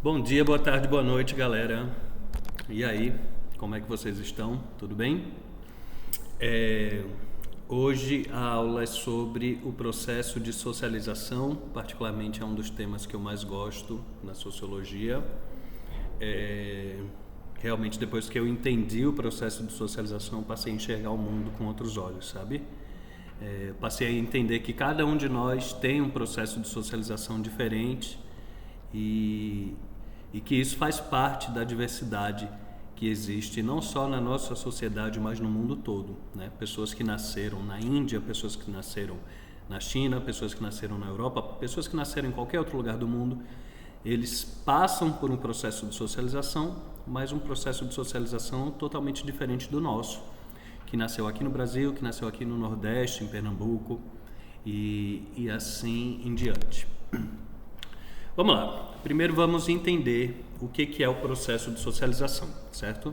Bom dia, boa tarde, boa noite, galera. E aí, como é que vocês estão? Tudo bem? Hoje a aula é sobre o processo de socialização, particularmente é um dos temas que eu mais gosto na sociologia. Realmente, depois que eu entendi o processo de socialização, eu passei a enxergar o mundo com outros olhos, sabe? Passei a entender que cada um de nós tem um processo de socialização diferente e, e que isso faz parte da diversidade que existe não só na nossa sociedade, mas no mundo todo, né? Pessoas que nasceram na Índia, pessoas que nasceram na China, pessoas que nasceram na Europa, pessoas que nasceram em qualquer outro lugar do mundo, eles passam por um processo de socialização, mas um processo de socialização totalmente diferente do nosso, que nasceu aqui no Brasil, que nasceu aqui no Nordeste, em Pernambuco e assim em diante. Vamos lá. Primeiro vamos entender o que é o processo de socialização, certo?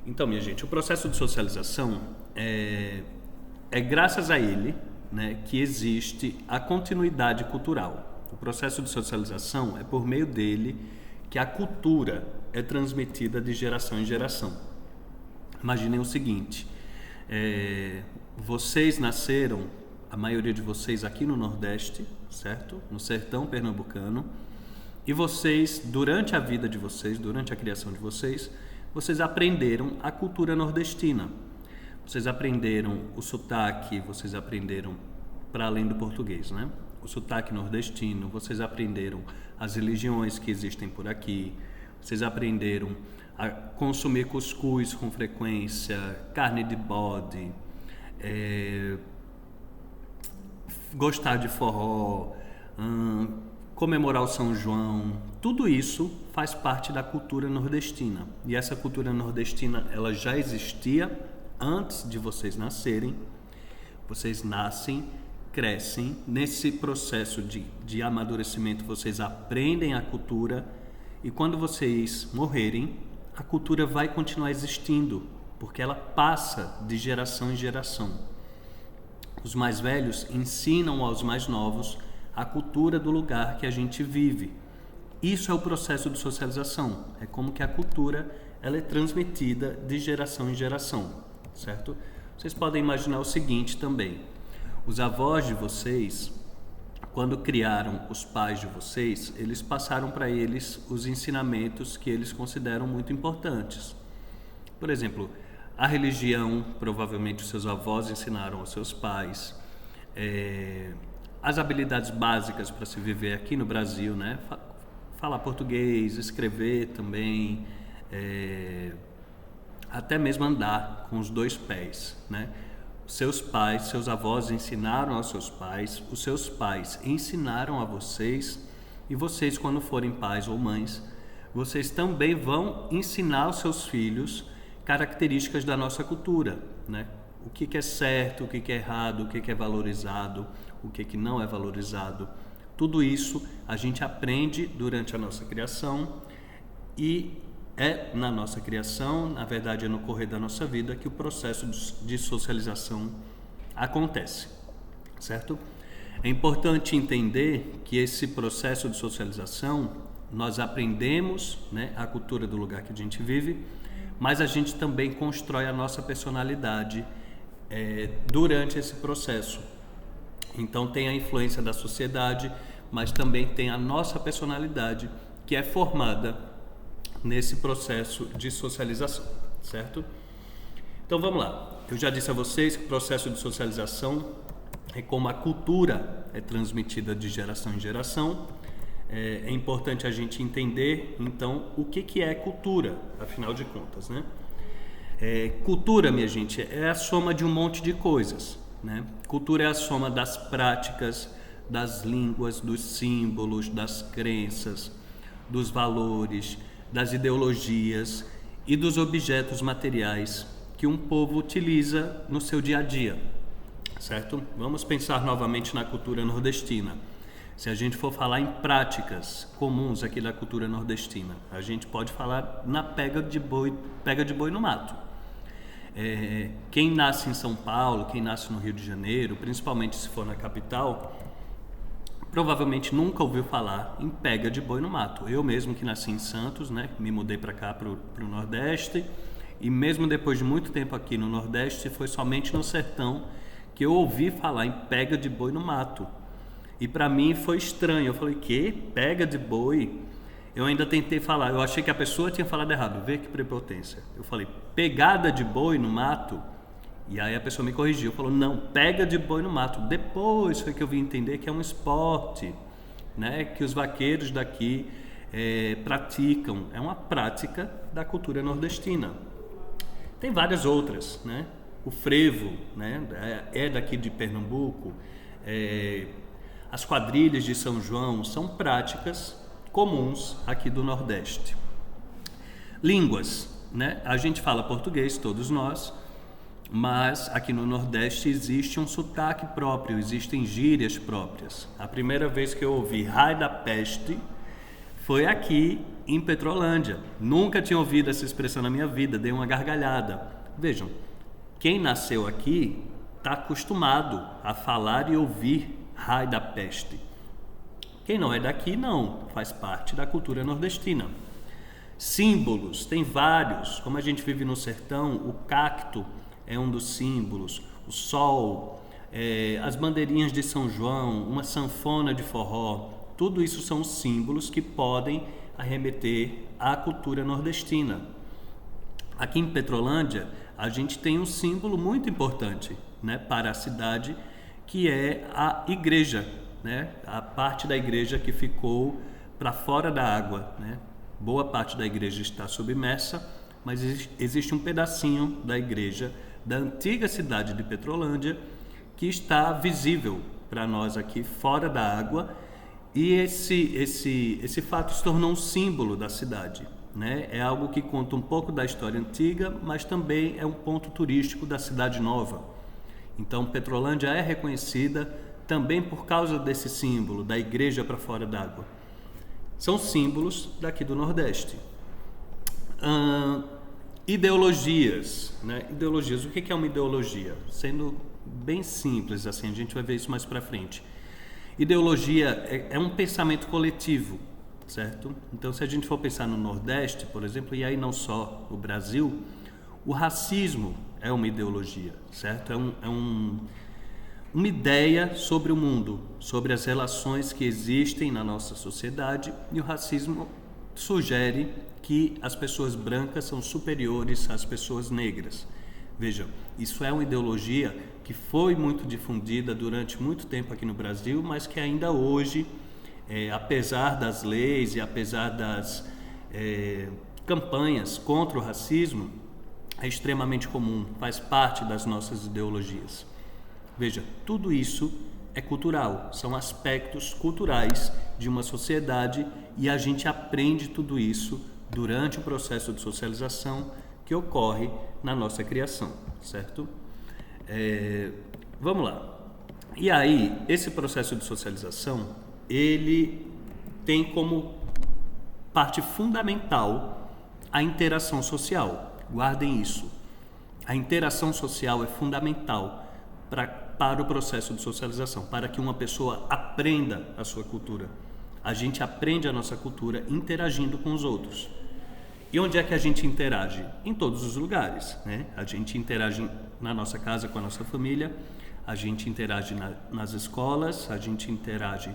Então, minha gente, o processo de socialização é graças a ele, né, que existe a continuidade cultural. O processo de socialização é por meio dele que a cultura é transmitida de geração em geração. Imaginem o seguinte, vocês nasceram, a maioria de vocês aqui no Nordeste, certo? No sertão pernambucano. E vocês, durante a vida de vocês, durante a criação de vocês, vocês aprenderam a cultura nordestina. Vocês aprenderam o sotaque, vocês aprenderam, para além do português, né? O sotaque nordestino, vocês aprenderam as religiões que existem por aqui, vocês aprenderam a consumir cuscuz com frequência, carne de bode, gostar de forró, comemorar o São João, tudo isso faz parte da cultura nordestina. E essa cultura nordestina, ela já existia antes de vocês nascerem. Vocês nascem, crescem, nesse processo de amadurecimento vocês aprendem a cultura e quando vocês morrerem, a cultura vai continuar existindo, porque ela passa de geração em geração. Os mais velhos ensinam aos mais novos a cultura do lugar que a gente vive. Isso é o processo de socialização. É como que a cultura ela é transmitida de geração em geração, certo? Vocês podem imaginar o seguinte também. Os avós de vocês, quando criaram os pais de vocês, eles passaram para eles os ensinamentos que eles consideram muito importantes. Por exemplo, a religião, provavelmente os seus avós ensinaram aos seus pais. As habilidades básicas para se viver aqui no Brasil, né? Falar português, escrever também, até mesmo andar com os dois pés, né? Seus pais, seus avós ensinaram aos seus pais, os seus pais ensinaram a vocês e vocês, quando forem pais ou mães, vocês também vão ensinar aos seus filhos características da nossa cultura, né? O que é certo, o que é errado, o que é valorizado, o que não é valorizado. Tudo isso a gente aprende durante a nossa criação e é na nossa criação, na verdade é no correr da nossa vida que o processo de socialização acontece, certo? É importante entender que esse processo de socialização nós aprendemos, né, a cultura do lugar que a gente vive, mas a gente também constrói a nossa personalidade durante esse processo. Então tem a influência da sociedade, mas também tem a nossa personalidade que é formada nesse processo de socialização, certo? Então vamos lá. Eu já disse a vocês que o processo de socialização é como a cultura é transmitida de geração em geração. É importante a gente entender, então, o que é cultura, afinal de contas, né? Cultura, minha gente, é a soma de um monte de coisas, né? Cultura é a soma das práticas, das línguas, dos símbolos, das crenças, dos valores, das ideologias e dos objetos materiais que um povo utiliza no seu dia a dia, certo? Vamos pensar novamente na cultura nordestina. Se a gente for falar em práticas comuns aqui da cultura nordestina, a gente pode falar na pega de boi no mato. Quem nasce em São Paulo, quem nasce no Rio de Janeiro, principalmente se for na capital, provavelmente nunca ouviu falar em pega de boi no mato. Eu mesmo que nasci em Santos, né, me mudei para cá, para o Nordeste, e mesmo depois de muito tempo aqui no Nordeste, foi somente no sertão que eu ouvi falar em pega de boi no mato. E para mim foi estranho. Eu falei, que? Pega de boi? Eu ainda tentei falar, eu achei que a pessoa tinha falado errado, vê que prepotência. Eu falei, pegada de boi no mato? E aí a pessoa me corrigiu, falou, não, pega de boi no mato. Depois foi que eu vim entender que é um esporte, né, que os vaqueiros daqui praticam. É uma prática da cultura nordestina. Tem várias outras, né? O frevo, né, é daqui de Pernambuco. As quadrilhas de São João são práticas comuns aqui do Nordeste. Línguas, né? A gente fala português, todos nós, mas aqui no Nordeste existe um sotaque próprio, existem gírias próprias. A primeira vez que eu ouvi raio da peste foi aqui em Petrolândia. Nunca tinha ouvido essa expressão na minha vida, dei uma gargalhada. Vejam, quem nasceu aqui está acostumado a falar e ouvir raio da peste. Quem não é daqui, não, faz parte da cultura nordestina. Símbolos, tem vários. Como a gente vive no sertão, o cacto é um dos símbolos, o sol, as bandeirinhas de São João, uma sanfona de forró, tudo isso são símbolos que podem arremeter à cultura nordestina. Aqui em Petrolândia, a gente tem um símbolo muito importante, né, para a cidade, que é a igreja, né, a parte da igreja que ficou para fora da água, né? Boa parte da igreja está submersa, mas existe um pedacinho da igreja da antiga cidade de Petrolândia que está visível para nós aqui fora da água, e esse fato se tornou um símbolo da cidade, né? É algo que conta um pouco da história antiga, mas também é um ponto turístico da cidade nova. Então Petrolândia é reconhecida também por causa desse símbolo da igreja para fora d'água. São símbolos daqui do Nordeste. Ideologias, né? Ideologias. O que é uma ideologia? Sendo bem simples, assim, a gente vai ver isso mais para frente. Ideologia é um pensamento coletivo, certo? Então, se a gente for pensar no Nordeste, por exemplo, e aí não só o Brasil, o racismo é uma ideologia, certo? Uma ideia sobre o mundo, sobre as relações que existem na nossa sociedade, e o racismo sugere que as pessoas brancas são superiores às pessoas negras. Vejam, isso é uma ideologia que foi muito difundida durante muito tempo aqui no Brasil, mas que ainda hoje, apesar das leis e apesar das campanhas contra o racismo, é extremamente comum, faz parte das nossas ideologias. Veja, tudo isso é cultural, são aspectos culturais de uma sociedade, e a gente aprende tudo isso durante o processo de socialização que ocorre na nossa criação, certo? Vamos lá. E aí, esse processo de socialização, ele tem como parte fundamental a interação social. Guardem isso. A interação social é fundamental para o processo de socialização, para que uma pessoa aprenda a sua cultura. A gente aprende a nossa cultura interagindo com os outros. E onde é que a gente interage? Em todos os lugares, né? A gente interage na nossa casa com a nossa família, a gente interage nas escolas, a gente interage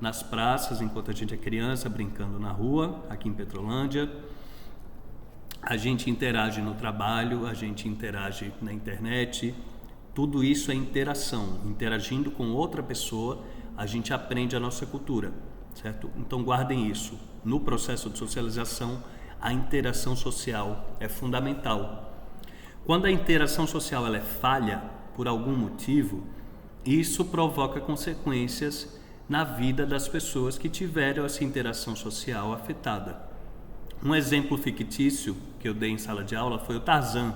nas praças enquanto a gente é criança, brincando na rua, aqui em Petrolândia. A gente interage no trabalho, a gente interage na internet. Tudo isso é interação. Interagindo com outra pessoa, a gente aprende a nossa cultura, certo? Então guardem isso. No processo de socialização, a interação social é fundamental. Quando a interação social ela é falha, por algum motivo, isso provoca consequências na vida das pessoas que tiveram essa interação social afetada. Um exemplo fictício que eu dei em sala de aula foi o Tarzan.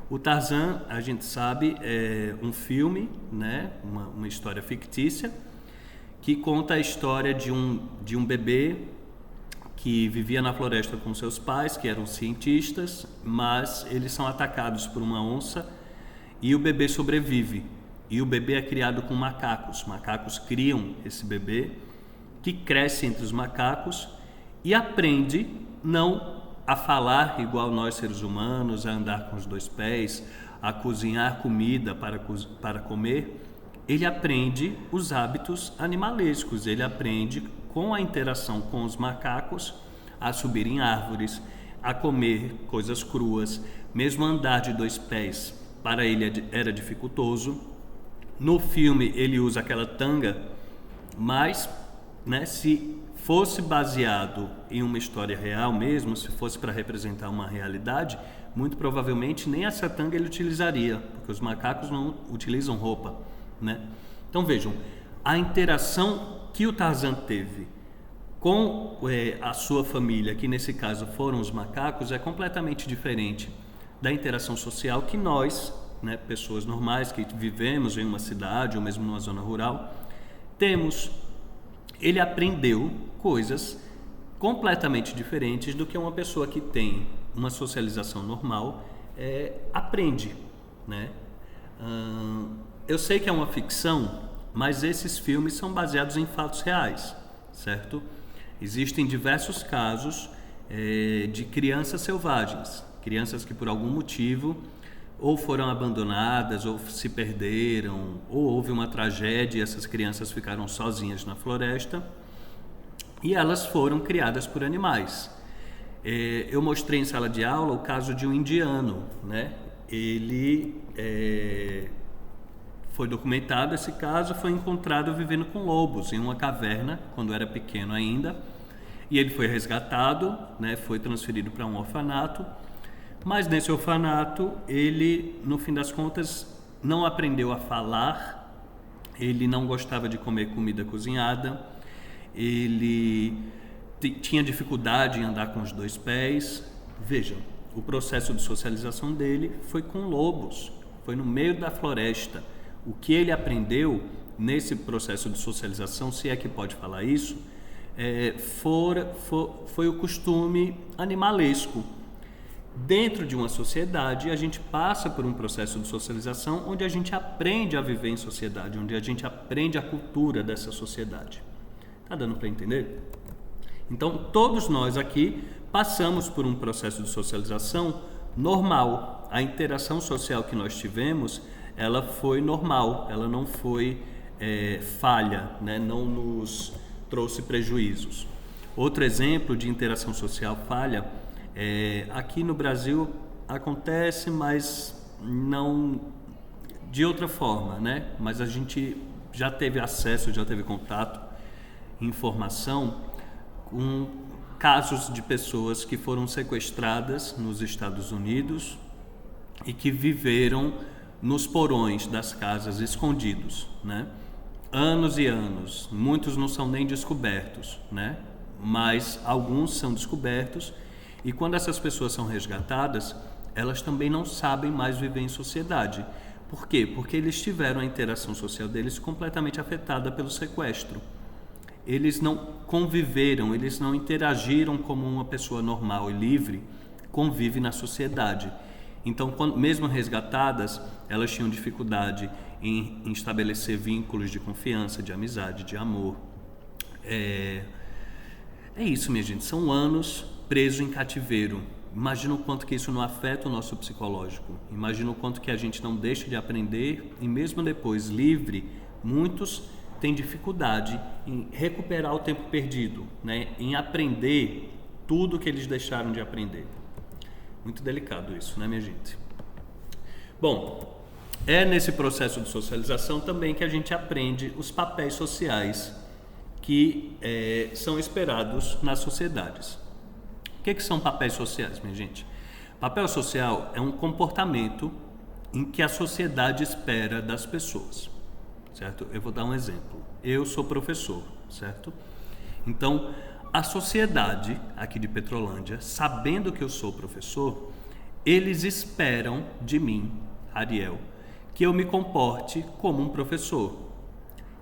O Tarzan, a gente sabe, é um filme, né? uma história fictícia, que conta a história de um bebê que vivia na floresta com seus pais, que eram cientistas, mas eles são atacados por uma onça e o bebê sobrevive. E o bebê é criado com macacos. Macacos criam esse bebê, que cresce entre os macacos e aprende não a falar igual nós seres humanos, a andar com os 2 pés, a cozinhar comida para comer. Ele aprende os hábitos animalescos, ele aprende com a interação com os macacos a subir em árvores, a comer coisas cruas, mesmo andar de 2 pés para ele era dificultoso. No filme ele usa aquela tanga, mas se fosse baseado em uma história real mesmo, se fosse para representar uma realidade, muito provavelmente nem essa tanga ele utilizaria, porque os macacos não utilizam roupa, né? Então vejam, a interação que o Tarzan teve com a sua família, que nesse caso foram os macacos, é completamente diferente da interação social que nós, pessoas normais que vivemos em uma cidade ou mesmo numa zona rural, temos. Ele aprendeu coisas completamente diferentes do que uma pessoa que tem uma socialização normal aprende, né? Eu sei que é uma ficção, mas esses filmes são baseados em fatos reais, certo? Existem diversos casos de crianças selvagens, crianças que por algum motivo ou foram abandonadas, ou se perderam, ou houve uma tragédia e essas crianças ficaram sozinhas na floresta e elas foram criadas por animais. Eu mostrei em sala de aula o caso de um indiano, né? Ele foi documentado esse caso, foi encontrado vivendo com lobos em uma caverna, quando era pequeno ainda, e ele foi resgatado, né? Foi transferido para um orfanato. Mas nesse orfanato, ele, no fim das contas, não aprendeu a falar, ele não gostava de comer comida cozinhada, ele tinha dificuldade em andar com os 2 pés. Vejam, o processo de socialização dele foi com lobos, foi no meio da floresta. O que ele aprendeu nesse processo de socialização, se é que pode falar isso, foi o costume animalesco. Dentro de uma sociedade, a gente passa por um processo de socialização onde a gente aprende a viver em sociedade, onde a gente aprende a cultura dessa sociedade. Tá dando para entender? Então, todos nós aqui passamos por um processo de socialização normal. A interação social que nós tivemos, ela foi normal, ela não foi falha, né? Não nos trouxe prejuízos. Outro exemplo de interação social falha, aqui no Brasil acontece, mas não de outra forma, né? Mas a gente já teve acesso, já teve contato, informação com casos de pessoas que foram sequestradas nos Estados Unidos e que viveram nos porões das casas escondidos, né? Anos e anos, muitos não são nem descobertos, né? Mas alguns são descobertos. E quando essas pessoas são resgatadas, elas também não sabem mais viver em sociedade. Por quê? Porque eles tiveram a interação social deles completamente afetada pelo sequestro. Eles não conviveram, eles não interagiram como uma pessoa normal e livre convive na sociedade. Então, mesmo resgatadas, elas tinham dificuldade em estabelecer vínculos de confiança, de amizade, de amor. É isso, minha gente, são anos preso em cativeiro. Imagina o quanto que isso não afeta o nosso psicológico. Imagina o quanto que a gente não deixa de aprender e mesmo depois livre, muitos têm dificuldade em recuperar o tempo perdido, né? Em aprender tudo que eles deixaram de aprender. Muito delicado isso, né, minha gente? Bom, é nesse processo de socialização também que a gente aprende os papéis sociais que são esperados nas sociedades. O que são papéis sociais, minha gente? Papel social é um comportamento em que a sociedade espera das pessoas, certo? Eu vou dar um exemplo. Eu sou professor, certo? Então, a sociedade aqui de Petrolândia, sabendo que eu sou professor, eles esperam de mim, Ariel, que eu me comporte como um professor.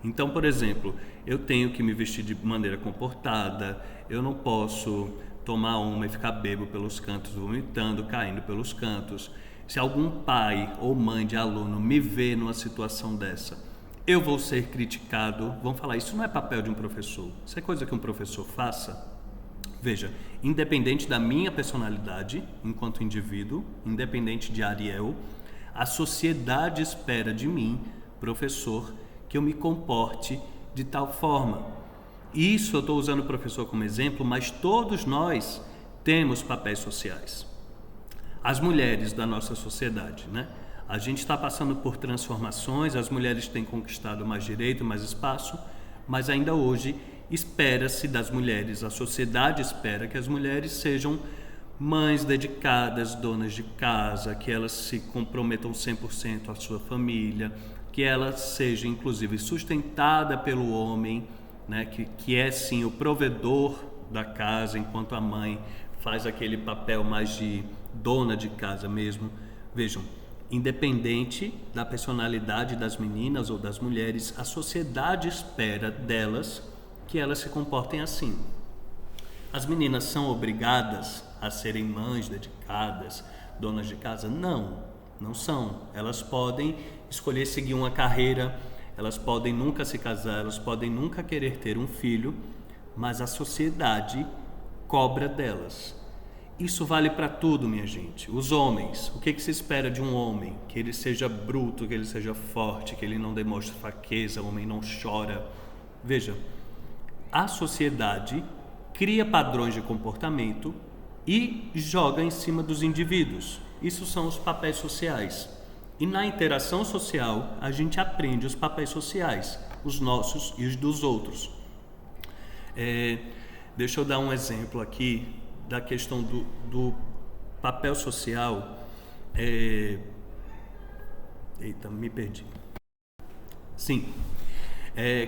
Então, por exemplo, eu tenho que me vestir de maneira comportada, eu não posso tomar uma e ficar bêbado pelos cantos, vomitando, caindo pelos cantos. Se algum pai ou mãe de aluno me vê numa situação dessa, eu vou ser criticado. Vão falar, isso não é papel de um professor, isso é coisa que um professor faça. Veja, independente da minha personalidade enquanto indivíduo, independente de Ariel, a sociedade espera de mim, professor, que eu me comporte de tal forma. Isso eu estou usando o professor como exemplo, mas todos nós temos papéis sociais. As mulheres da nossa sociedade, né? A gente está passando por transformações, as mulheres têm conquistado mais direito, mais espaço, mas ainda hoje espera-se das mulheres, a sociedade espera que as mulheres sejam mães dedicadas, donas de casa, que elas se comprometam 100% à sua família, que ela seja inclusive sustentada pelo homem, né? que é sim o provedor da casa, enquanto a mãe faz aquele papel mais de dona de casa mesmo. Vejam, independente da personalidade das meninas ou das mulheres, a sociedade espera delas que elas se comportem assim. As meninas são obrigadas a serem mães dedicadas, donas de casa? Não, não são. Elas podem escolher seguir uma carreira, elas podem nunca se casar, elas podem nunca querer ter um filho, mas a sociedade cobra delas. Isso vale para tudo, minha gente. Os homens, o que se espera de um homem? Que ele seja bruto, que ele seja forte, que ele não demonstre fraqueza, o homem não chora. Veja, a sociedade cria padrões de comportamento e joga em cima dos indivíduos. Isso são os papéis sociais. E na interação social, a gente aprende os papéis sociais, os nossos e os dos outros. Deixa eu dar um exemplo aqui da questão do papel social. Eita, me perdi. Sim.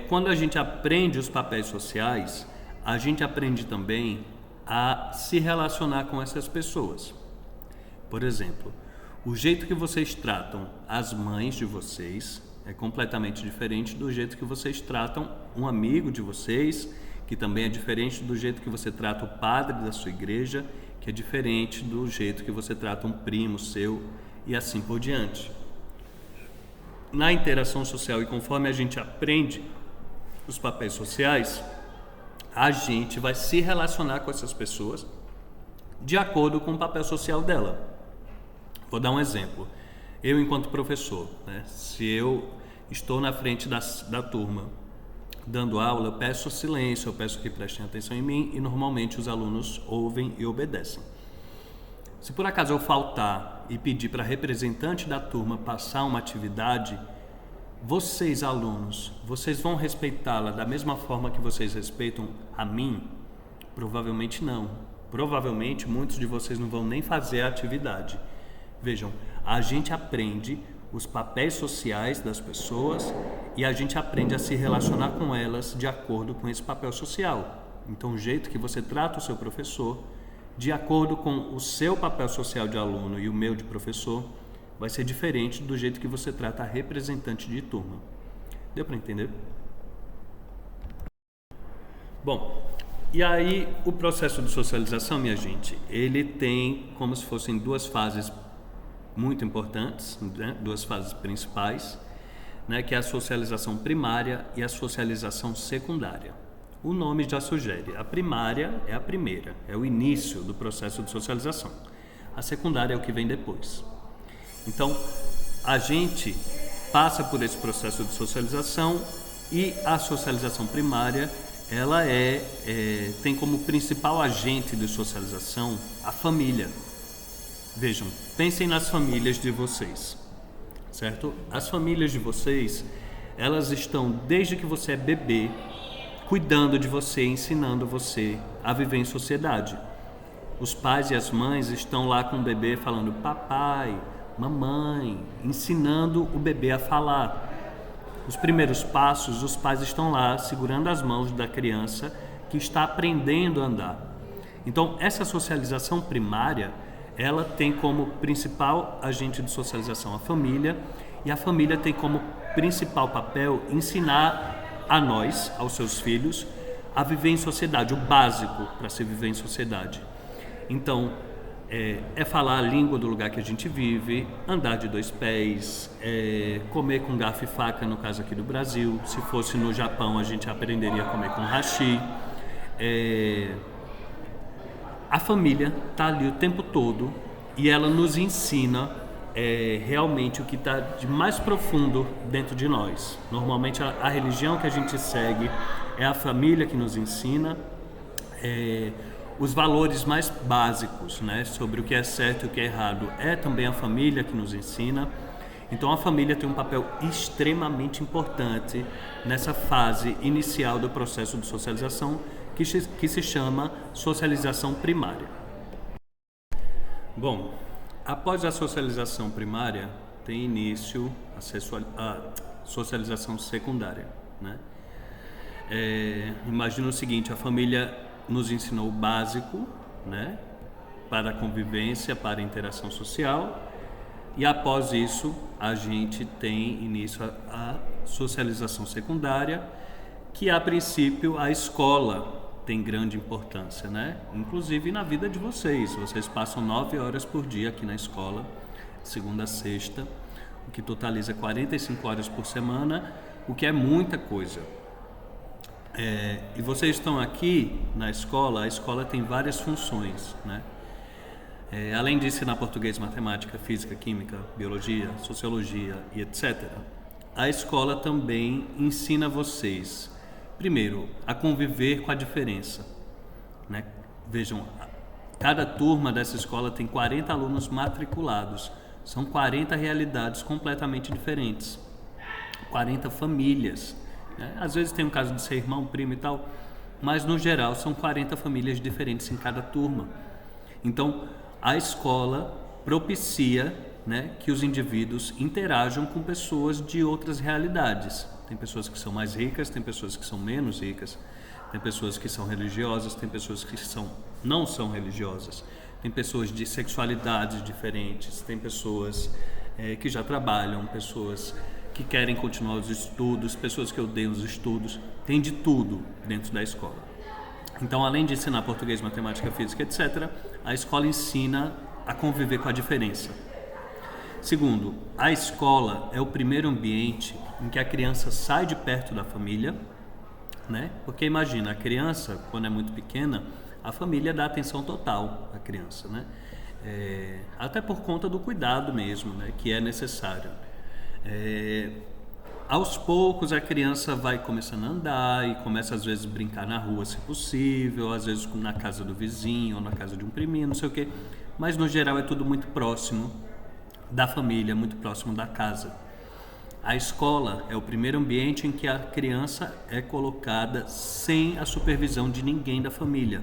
Quando a gente aprende os papéis sociais, a gente aprende também a se relacionar com essas pessoas. Por exemplo, o jeito que vocês tratam as mães de vocês é completamente diferente do jeito que vocês tratam um amigo de vocês, que também é diferente do jeito que você trata o padre da sua igreja, que é diferente do jeito que você trata um primo seu e assim por diante. Na interação social, e conforme a gente aprende os papéis sociais, a gente vai se relacionar com essas pessoas de acordo com o papel social dela. Vou dar um exemplo. Eu, enquanto professor, né, se eu estou na frente da turma dando aula, eu peço silêncio, eu peço que prestem atenção em mim e normalmente os alunos ouvem e obedecem. Se por acaso eu faltar e pedir para a representante da turma passar uma atividade, vocês, alunos, vocês vão respeitá-la da mesma forma que vocês respeitam a mim? Provavelmente não. Provavelmente muitos de vocês não vão nem fazer a atividade. Vejam, a gente aprende os papéis sociais das pessoas e a gente aprende a se relacionar com elas de acordo com esse papel social. Então, o jeito que você trata o seu professor, de acordo com o seu papel social de aluno e o meu de professor, vai ser diferente do jeito que você trata a representante de turma. Deu para entender? Bom, e aí o processo de socialização, minha gente, ele tem como se fossem duas fases muito importantes, né? Duas fases principais, né? Que é a socialização primária e a socialização secundária. O nome já sugere, a primária é a primeira, é o início do processo de socialização. A secundária é o que vem depois. Então, a gente passa por esse processo de socialização e a socialização primária, ela tem como principal agente de socialização a família. Vejam, pensem nas famílias de vocês, certo? As famílias de vocês, elas estão desde que você é bebê, cuidando de você, ensinando você a viver em sociedade. Os pais e as mães estão lá com o bebê falando papai, mamãe, ensinando o bebê a falar. Os primeiros passos, os pais estão lá segurando as mãos da criança que está aprendendo a andar. Então, essa socialização primária, ela tem como principal agente de socialização a família, e a família tem como principal papel ensinar a nós, aos seus filhos, a viver em sociedade, o básico para se viver em sociedade. Então, É falar a língua do lugar que a gente vive, andar de dois pés, comer com garfo e faca, no caso aqui do Brasil. Se fosse no Japão, a gente aprenderia a comer com hashi. A família está ali o tempo todo e ela nos ensina realmente o que está de mais profundo dentro de nós. Normalmente a religião que a gente segue é a família que nos ensina os valores mais básicos, né, sobre o que é certo e o que é errado. É também a família que nos ensina. Então a família tem um papel extremamente importante nessa fase inicial do processo de socialização que se chama socialização primária. Bom, após a socialização primária tem início a socialização secundária, né? Imagina o seguinte: a família nos ensinou o básico, né, para a convivência, para a interação social, e após isso a gente tem início a socialização secundária, que a princípio a escola tem grande importância, né? Inclusive na vida de vocês. Vocês passam 9 horas por dia aqui na escola, segunda a sexta, o que totaliza 45 horas por semana, o que é muita coisa. E vocês estão aqui na escola, a escola tem várias funções, né? Além de ensinar português, matemática, física, química, biologia, sociologia e etc., a escola também ensina vocês, primeiro, a conviver com a diferença, né? Vejam, cada turma dessa escola tem 40 alunos matriculados, são 40 realidades completamente diferentes, 40 famílias. Às vezes tem um caso de ser irmão, primo e tal, mas no geral são 40 famílias diferentes em cada turma. Então a escola propicia, né, que os indivíduos interajam com pessoas de outras realidades. Tem pessoas que são mais ricas, tem pessoas que são menos ricas, tem pessoas que são religiosas, tem pessoas que não são religiosas, tem pessoas de sexualidades diferentes, tem pessoas que já trabalham, pessoas que querem continuar os estudos, pessoas que odeiam os estudos, tem de tudo dentro da escola. Então, além de ensinar português, matemática, física, etc., a escola ensina a conviver com a diferença. Segundo, a escola é o primeiro ambiente em que a criança sai de perto da família, né? Porque imagina, a criança, quando é muito pequena, a família dá atenção total à criança, né? Até por conta do cuidado mesmo, né, que é necessário. Aos poucos a criança vai começando a andar e começa às vezes a brincar na rua, se possível, às vezes na casa do vizinho ou na casa de um priminho, não sei o quê, mas no geral é tudo muito próximo da família, muito próximo da casa. A escola é o primeiro ambiente em que a criança é colocada sem a supervisão de ninguém da família.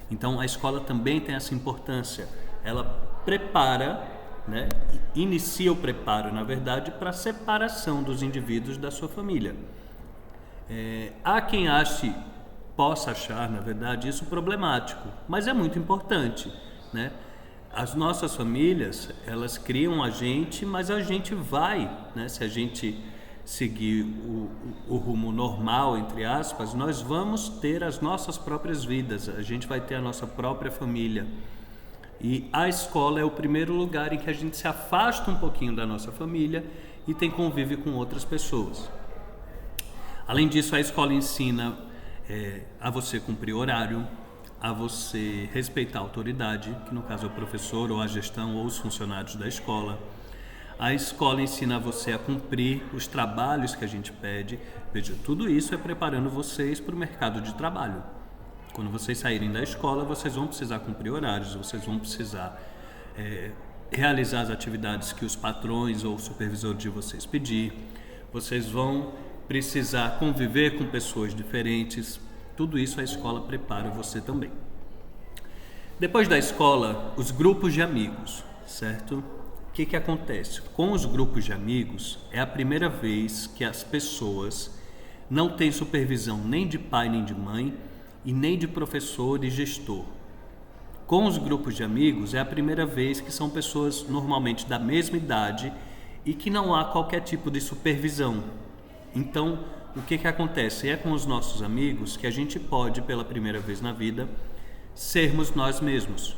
Então a escola também tem essa importância, ela prepara, né, inicia o preparo, na verdade, para a separação dos indivíduos da sua família. Há quem possa achar, na verdade, isso problemático, mas é muito importante, né? As nossas famílias, elas criam a gente, mas a gente vai, né, se a gente seguir o rumo normal, entre aspas, nós vamos ter as nossas próprias vidas, a gente vai ter a nossa própria família. E a escola é o primeiro lugar em que a gente se afasta um pouquinho da nossa família e tem convívio com outras pessoas. Além disso, a escola ensina a você cumprir horário, a você respeitar a autoridade, que no caso é o professor ou a gestão ou os funcionários da escola. A escola ensina você a cumprir os trabalhos que a gente pede. Veja, tudo isso é preparando vocês para o mercado de trabalho. Quando vocês saírem da escola, vocês vão precisar cumprir horários, vocês vão precisar realizar as atividades que os patrões ou o supervisor de vocês pedir, vocês vão precisar conviver com pessoas diferentes. Tudo isso a escola prepara você também. Depois da escola, os grupos de amigos, certo? O que acontece? Com os grupos de amigos, é a primeira vez que as pessoas não têm supervisão nem de pai nem de mãe, e nem de professor e gestor. Com os grupos de amigos, é a primeira vez que são pessoas normalmente da mesma idade e que não há qualquer tipo de supervisão. Então, o que acontece? É com os nossos amigos que a gente pode, pela primeira vez na vida, sermos nós mesmos.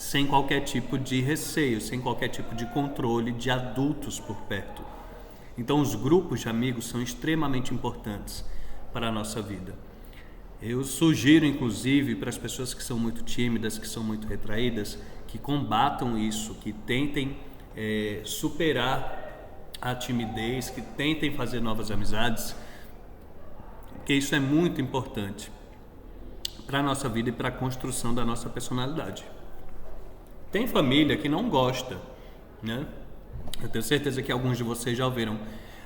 sem qualquer tipo de receio, sem qualquer tipo de controle de adultos por perto. Então, os grupos de amigos são extremamente importantes para a nossa vida. Eu sugiro, inclusive, para as pessoas que são muito tímidas, que são muito retraídas, que combatam isso, que tentem superar a timidez, que tentem fazer novas amizades, porque isso é muito importante para a nossa vida e para a construção da nossa personalidade. Tem família que não gosta, né? Eu tenho certeza que alguns de vocês já ouviram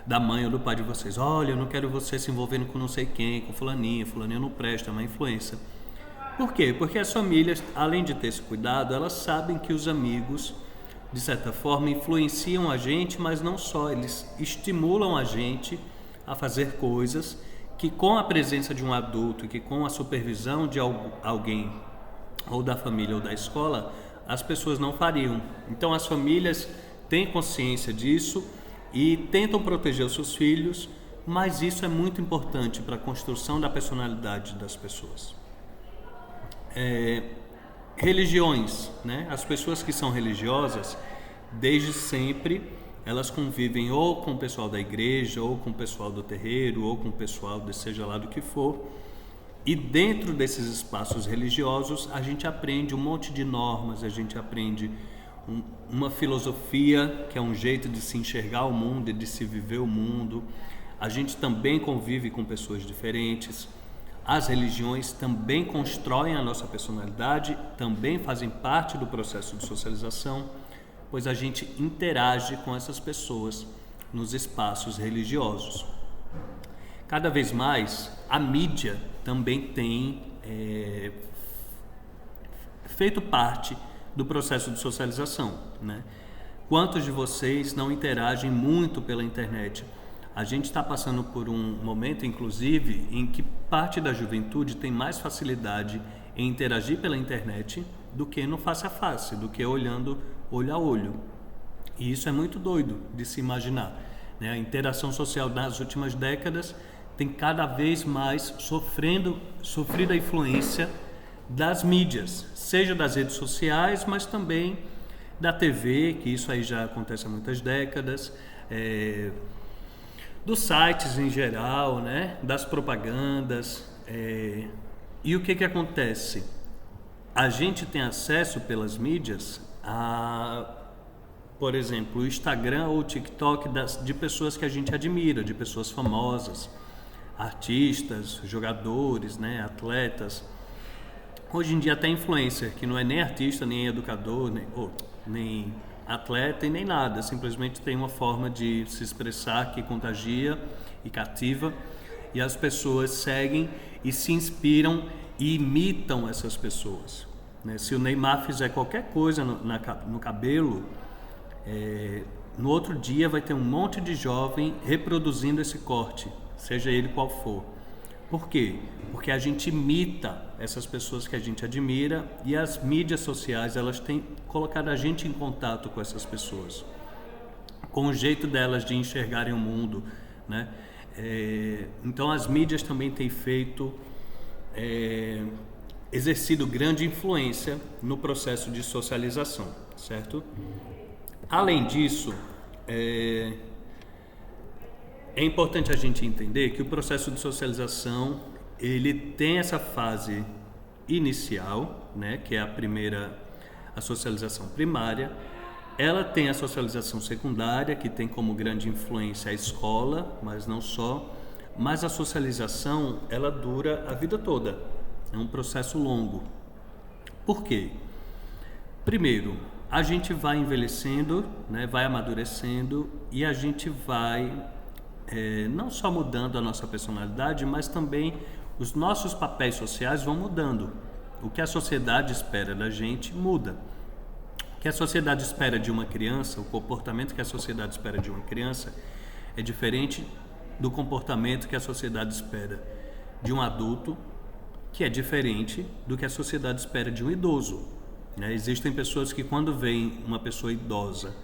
da mãe ou do pai de vocês: olha, eu não quero você se envolvendo com não sei quem, com fulaninha não presta, é uma influência. Por quê? Porque as famílias, além de ter esse cuidado, elas sabem que os amigos, de certa forma, influenciam a gente, mas não só, eles estimulam a gente a fazer coisas que, com a presença de um adulto, que com a supervisão de alguém, ou da família ou da escola, as pessoas não fariam. Então as famílias têm consciência disso e tentam proteger os seus filhos, mas isso é muito importante para a construção da personalidade das pessoas. Religiões, né? As pessoas que são religiosas, desde sempre, elas convivem ou com o pessoal da igreja, ou com o pessoal do terreiro, ou com o pessoal de seja lá do que for. E dentro desses espaços religiosos, a gente aprende um monte de normas, a gente aprende uma filosofia, que é um jeito de se enxergar o mundo e de se viver o mundo. A gente também convive com pessoas diferentes. As religiões também constroem a nossa personalidade, também fazem parte do processo de socialização, pois a gente interage com essas pessoas nos espaços religiosos. Cada vez mais, a mídia também tem feito parte do processo de socialização, né? Quantos de vocês não interagem muito pela internet? A gente está passando por um momento, inclusive, em que parte da juventude tem mais facilidade em interagir pela internet do que no face a face, do que olhando olho a olho. E isso é muito doido de se imaginar, né? A interação social nas últimas décadas tem cada vez mais sofrido a influência das mídias, seja das redes sociais, mas também da TV, que isso aí já acontece há muitas décadas, dos sites em geral, né? Das propagandas. E o que acontece? A gente tem acesso pelas mídias a, por exemplo, o Instagram ou o TikTok de pessoas que a gente admira, de pessoas famosas, artistas, jogadores, né? Atletas. Hoje em dia até influencer, que não é nem artista, nem educador, nem atleta e nem nada, simplesmente tem uma forma de se expressar que contagia e cativa, e as pessoas seguem e se inspiram e imitam essas pessoas, né? Se o Neymar fizer qualquer coisa no cabelo, no outro dia vai ter um monte de jovem reproduzindo esse corte, seja ele qual for. Por quê? Porque a gente imita essas pessoas que a gente admira, e as mídias sociais, elas têm colocado a gente em contato com essas pessoas, com o jeito delas de enxergarem o mundo, né? Então as mídias também têm exercido grande influência no processo de socialização, certo? Além disso, é importante a gente entender que o processo de socialização, ele tem essa fase inicial, né, que é a socialização primária. Ela tem a socialização secundária, que tem como grande influência a escola, mas não só. Mas a socialização, ela dura a vida toda. É um processo longo. Por quê? Primeiro, a gente vai envelhecendo, né, vai amadurecendo, e a gente vai não só mudando a nossa personalidade, mas também os nossos papéis sociais vão mudando. O que a sociedade espera da gente muda. O que a sociedade espera de uma criança, o comportamento que a sociedade espera de uma criança é diferente do comportamento que a sociedade espera de um adulto, que é diferente do que a sociedade espera de um idoso, né? Existem pessoas que, quando veem uma pessoa idosa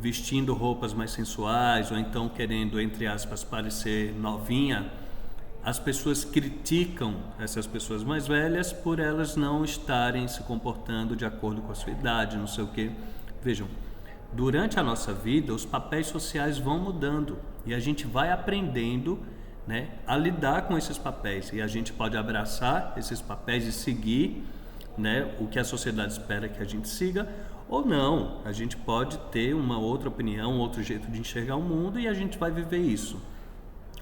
vestindo roupas mais sensuais, ou então querendo, entre aspas, parecer novinha, as pessoas criticam essas pessoas mais velhas por elas não estarem se comportando de acordo com a sua idade, não sei o quê. Vejam, durante a nossa vida, os papéis sociais vão mudando e a gente vai aprendendo, né, a lidar com esses papéis. E a gente pode abraçar esses papéis e seguir, né, o que a sociedade espera que a gente siga, ou não. A gente pode ter uma outra opinião, outro jeito de enxergar o mundo e a gente vai viver isso.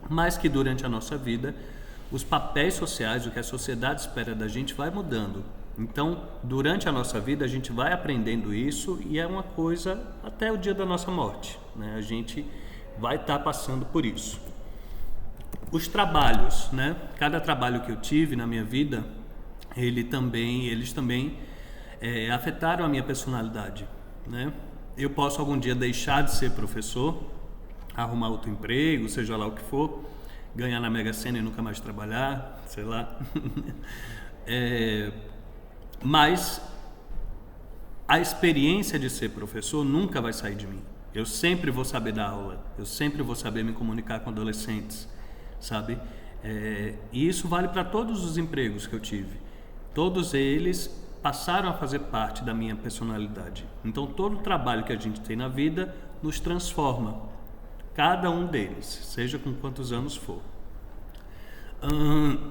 Mas que durante a nossa vida, os papéis sociais, o que a sociedade espera da gente vai mudando. Então, durante a nossa vida, a gente vai aprendendo isso e é uma coisa até o dia da nossa morte, né? A gente vai estar passando por isso. Os trabalhos, né? Cada trabalho que eu tive na minha vida, eles também afetaram a minha personalidade, né? Eu posso algum dia deixar de ser professor, arrumar outro emprego, seja lá o que for, ganhar na Mega Sena e nunca mais trabalhar, sei lá. Mas a experiência de ser professor nunca vai sair de mim. Eu sempre vou saber dar aula, eu sempre vou saber me comunicar com adolescentes, sabe? E isso vale para todos os empregos que eu tive. Todos eles passaram a fazer parte da minha personalidade. Então, todo trabalho que a gente tem na vida nos transforma. Cada um deles, seja com quantos anos for.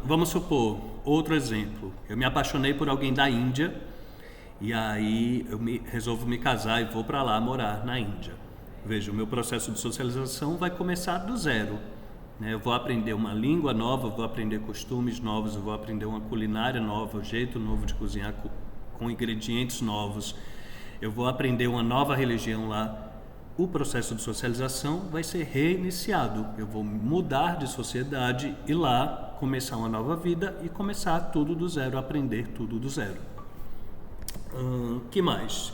Vamos supor, outro exemplo. Eu me apaixonei por alguém da Índia e aí eu resolvo me casar e vou para lá morar na Índia. Veja, o meu processo de socialização vai começar do zero, né? Eu vou aprender uma língua nova, vou aprender costumes novos, eu vou aprender uma culinária nova, um jeito novo de cozinhar com ingredientes novos. Eu vou aprender uma nova religião lá. O processo de socialização vai ser reiniciado. Eu vou mudar de sociedade e lá começar uma nova vida e começar tudo do zero, aprender tudo do zero. Que mais?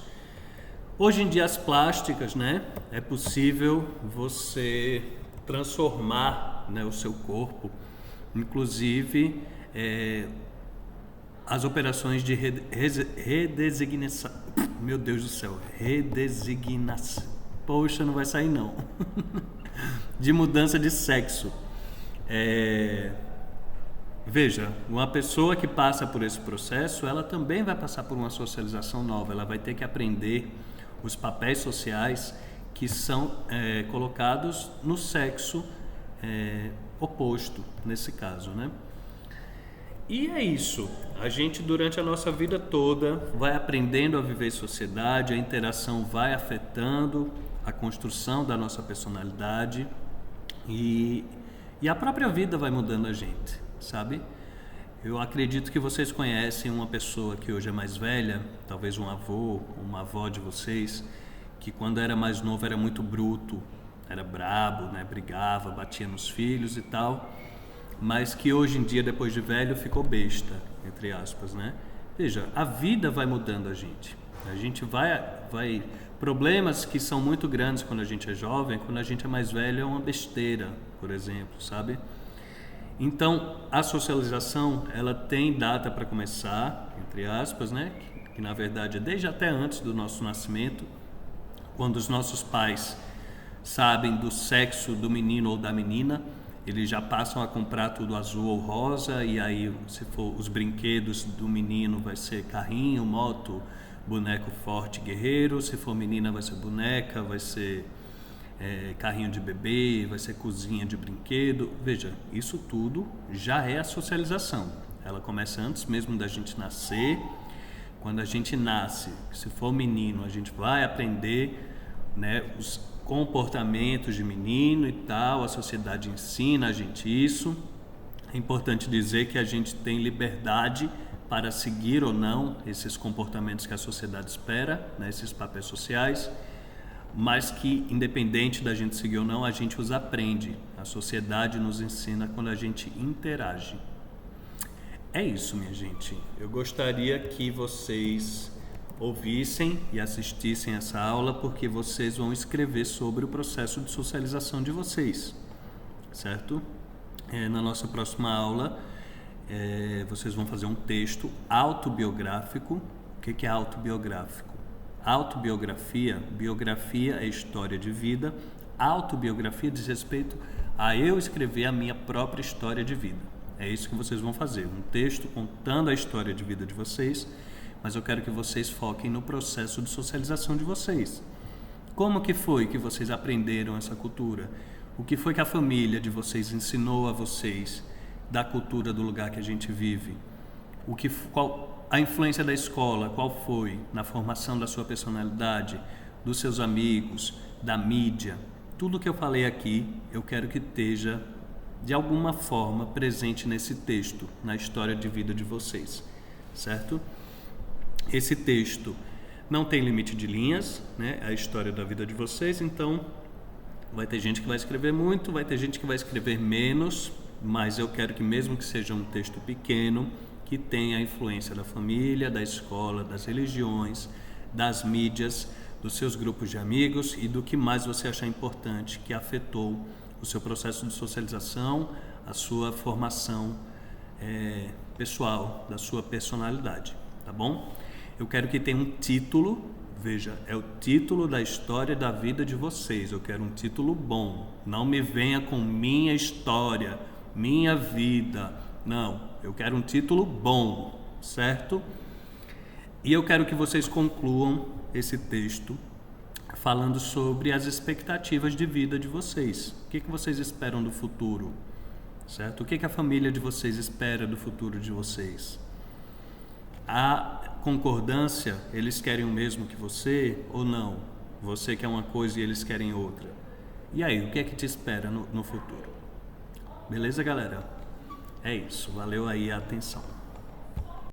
Hoje em dia as plásticas, né? É possível você transformar, né, o seu corpo. Inclusive, as operações de redesignação. Meu Deus do céu, redesignação. Poxa, não vai sair não. De mudança de sexo. Veja, uma pessoa que passa por esse processo, ela também vai passar por uma socialização nova. Ela vai ter que aprender os papéis sociais que são colocados no sexo oposto, nesse caso, né? E é isso. A gente, durante a nossa vida toda, vai aprendendo a viver em sociedade, a interação vai afetando a construção da nossa personalidade e a própria vida vai mudando a gente, sabe? Eu acredito que vocês conhecem uma pessoa que hoje é mais velha, talvez um avô, uma avó de vocês, que quando era mais novo era muito bruto, era brabo, né? Brigava, batia nos filhos e tal, mas que hoje em dia, depois de velho, ficou besta, entre aspas, né? Veja, a vida vai mudando a gente. A gente vai... Problemas que são muito grandes quando a gente é jovem, quando a gente é mais velho, é uma besteira, por exemplo, sabe? Então, a socialização, ela tem data para começar, entre aspas, né? Que na verdade é desde até antes do nosso nascimento, quando os nossos pais sabem do sexo do menino ou da menina, eles já passam a comprar tudo azul ou rosa, e aí, se for os brinquedos do menino, vai ser carrinho, moto, boneco forte, guerreiro. Se for menina, vai ser boneca, vai ser carrinho de bebê, vai ser cozinha de brinquedo. Veja, isso tudo já é a socialização. Ela começa antes mesmo da gente nascer. Quando a gente nasce, se for menino, a gente vai aprender, né, os comportamentos de menino e tal. A sociedade ensina a gente isso. É importante dizer que a gente tem liberdade para seguir ou não esses comportamentos que a sociedade espera, né, esses papéis sociais, mas que, independente da gente seguir ou não, a gente os aprende. A sociedade nos ensina quando a gente interage. É isso, minha gente. Eu gostaria que vocês ouvissem e assistissem essa aula, porque vocês vão escrever sobre o processo de socialização de vocês, certo? Na nossa próxima aula, vocês vão fazer um texto autobiográfico. O que é autobiográfico? Autobiografia, biografia é história de vida, autobiografia diz respeito a eu escrever a minha própria história de vida. É isso que vocês vão fazer, um texto contando a história de vida de vocês, mas eu quero que vocês foquem no processo de socialização de vocês. Como que foi que vocês aprenderam essa cultura? O que foi que a família de vocês ensinou a vocês da cultura do lugar que a gente vive? Qual a influência da escola, qual foi na formação da sua personalidade, dos seus amigos, da mídia? Tudo que eu falei aqui, eu quero que esteja de alguma forma presente nesse texto, na história de vida de vocês, certo? Esse texto não tem limite de linhas, né? É a história da vida de vocês, então vai ter gente que vai escrever muito, vai ter gente que vai escrever menos, mas eu quero que mesmo que seja um texto pequeno, que tenha a influência da família, da escola, das religiões, das mídias, dos seus grupos de amigos e do que mais você achar importante que afetou o seu processo de socialização, a sua formação pessoal, da sua personalidade, tá bom? Eu quero que tenha um título, veja, é o título da história da vida de vocês, eu quero um título bom, não me venha com minha história, minha vida, não, eu quero um título bom, certo? E eu quero que vocês concluam esse texto falando sobre as expectativas de vida de vocês. O que vocês esperam do futuro? Certo? O que a família de vocês espera do futuro de vocês? A concordância, eles querem o mesmo que você ou não? Você quer uma coisa e eles querem outra. E aí, o que é que te espera no futuro? Beleza, galera? É isso. Valeu aí a atenção.